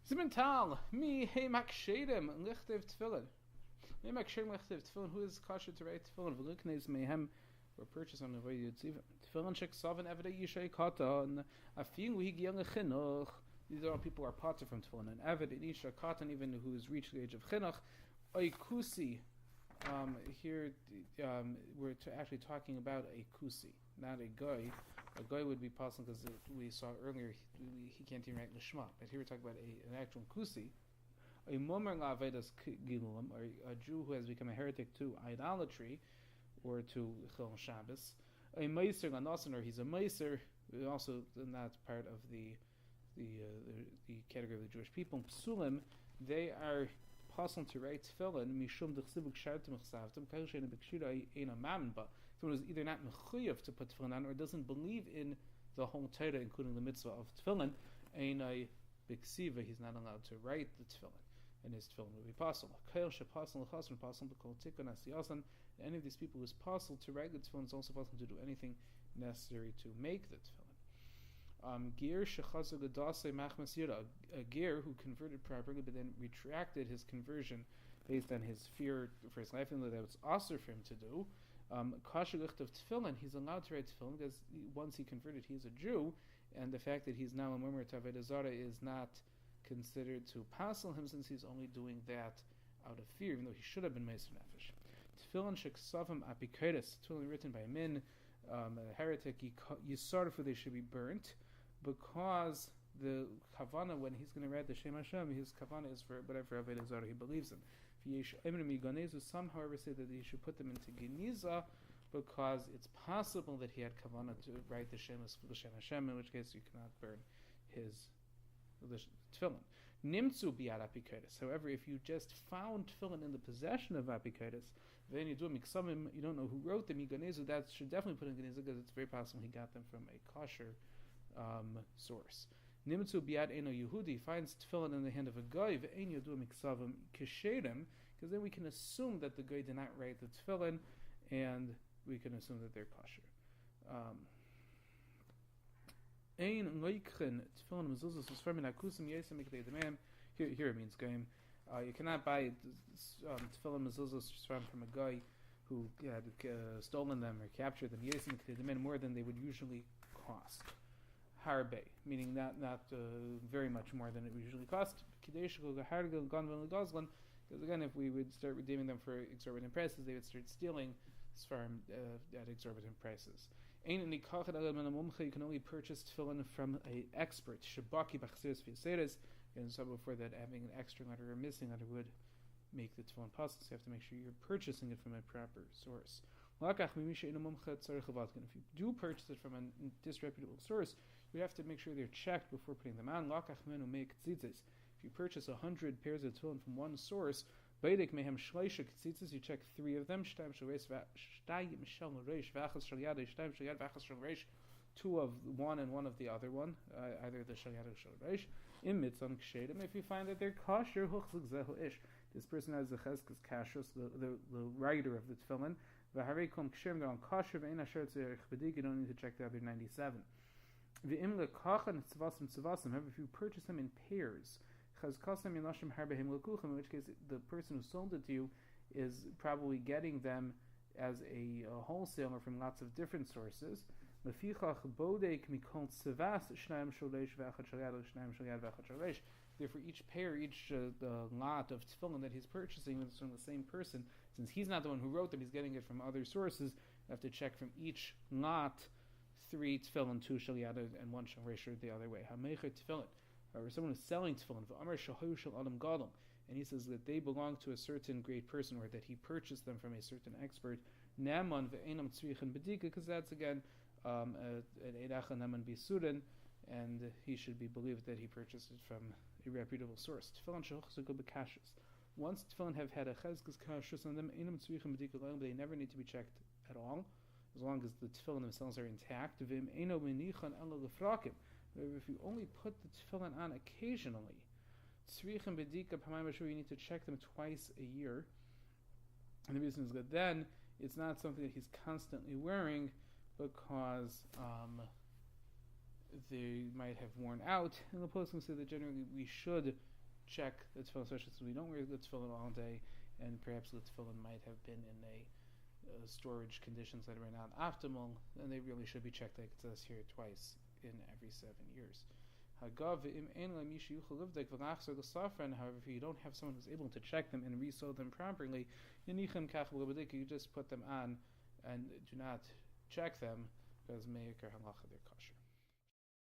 Zimental, mi he makshedim lichtev tefillin. Mi makshedim lichtev tefillin. Who is kosher to write tefillin? V'liknes mehem were purchased on the way you tzivim. Tefillin shek soven eved yishay katan. Afin we young chinuch. These are all people who are potter from tefillin. And eved isha katan, even who has reached the age of chinuch. Oy kusi. Here we're actually talking about a kusi, not a goy. A goy would be possible because we saw earlier he can't even write neshmat. But here we're talking about an actual kusi, a momer la'avedas gilulim, or a Jew who has become a heretic to idolatry or to chil Shabbos. A meiser la'nasan, or he's a meiser, also not part of the category of the Jewish people. Psulim, they are possible to write tefillin mishum dechsibuk shartim chsavtim kayshena b'kshira ein amamin ba. Someone who's either not mechuyev to put tefillin on or doesn't believe in the whole Torah, including the mitzvah of tefillin, ein a b'ksiva, he's not allowed to write the tefillin, and his tefillin would be possible. Kayl shepasul l'chasron pasul b'kol tikkun asiyasan. Any of these people who's possible to write the tefillin is also possible to do anything necessary to make the tefillin. Ger shechazu gadase machmas yira, a ger who converted properly but then retracted his conversion based on his fear for his life, and that was also for him to do. Kasher licht of tefillin, he's allowed to write tefillin because once he converted, he's a Jew, and the fact that he's now a murmur to Avodah Zarah is not considered to passel him, since he's only doing that out of fear, even though he should have been Meiser Nefesh. Tefillin sheksavim apikotis, tefillin written by min, a heretic, yisarfu, they should be burnt, because the kavana, when he's going to write the Shem Hashem, his kavana is for whatever Avodah Zarah he believes in. Some, however, say that he should put them into geniza because it's possible that he had kavana to write the Shem Hashem, in which case you cannot burn his tefillin. Nimtzu biyad apikotis. However, if you just found tefillin in the possession of apikotis, then you do miksamim, you don't know who wrote them, that should definitely put in geniza because it's very possible he got them from a kosher source. Nimtzu biad eno Yehudi, finds tefillin in the hand of a guy, ve'en yodu miksavim kisherim, because then we can assume that the guy did not write the tefillin, and we can assume that they're kosher. Ein loikchen tefillin mezuzos is from akusim yesem mikdei demam. Here it means game. You cannot buy tefillin mezuzos from a guy who had stolen them or captured them yesem mikdei demam more than they would usually cost. Harbe, meaning not very much more than it would usually cost. Because again, if we would start redeeming them for exorbitant prices, they would start stealing farm at exorbitant prices. You can only purchase tefillin from an expert. And so before that, having an extra letter or missing letter would make the tefillin possible. So you have to make sure you're purchasing it from a proper source. If you do purchase it from a disreputable source, you have to make sure they're checked before putting them on. If you purchase 100 pairs of tefillin from one source, you check 3 of them, 2 of one and 1 of the other one, either the shalyad or shalreish. If you find that they're kosher, this person has the cheskes kashrus, the writer of the tefillin. They're on kosher, you don't need to check the other 97. However, if you purchase them in pairs, in which case the person who sold it to you is probably getting them as a wholesaler from lots of different sources. Therefore, each pair, each lot of tefillin that he's purchasing is from the same person. Since he's not the one who wrote them, he's getting it from other sources. You have to check from each lot 3 tefillin, 2 shalyad, and 1 shalreish the other way. However, someone who's selling tefillin, and he says that they belong to a certain great person, or that he purchased them from a certain expert, because that's again an edacha naman bisurin, and he should be believed that he purchased it from a reputable source. Once tefillin have had a cheskes kashrus on them, they never need to be checked at all, as long as the tefillin themselves are intact. If you only put the tefillin on occasionally, you need to check them twice a year. And the reason is that then it's not something that he's constantly wearing, because they might have worn out. And the poskim say that generally we should check the tefillin, especially since we don't wear the tefillin all day, and perhaps the tefillin might have been in a storage conditions that were not optimal, then they really should be checked, like it says here, twice in every 7 years. However, if you don't have someone who's able to check them and resew them properly, you just put them on and do not check them, because meikar halacha they're kosher.